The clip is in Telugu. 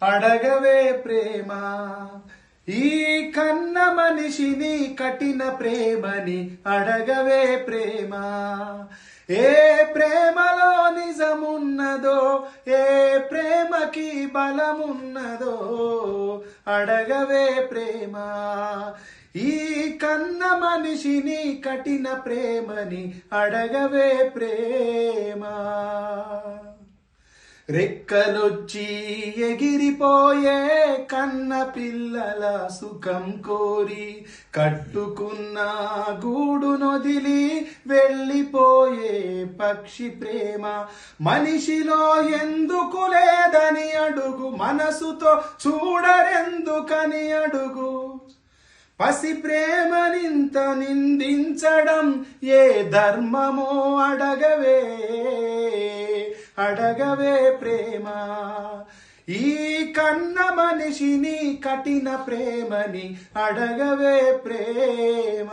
అడగవే ప్రేమ ఈ కన్న మనిషిని కఠిన ప్రేమని అడగవే ప్రేమ ఏ ప్రేమలో నిజమున్నదో ఏ ప్రేమకి బలమున్నదో అడగవే ప్రేమ ఈ కన్న మనిషిని కఠిన ప్రేమని అడగవే ప్రేమ రెక్కలొచ్చి ఎగిరిపోయే కన్న పిల్లల సుఖం కోరి కట్టుకున్న గూడునొదిలి వెళ్ళిపోయే పక్షి ప్రేమ మనిషిలో ఎందుకు లేదని అడుగు మనసుతో చూడరెందుకని అడుగు పసి ప్రేమనింత నిందించడం ఏ ధర్మమో అడగవే ప్రేమ ఈ కన్న మనిషిని కఠిన ప్రేమని అడగవే ప్రేమ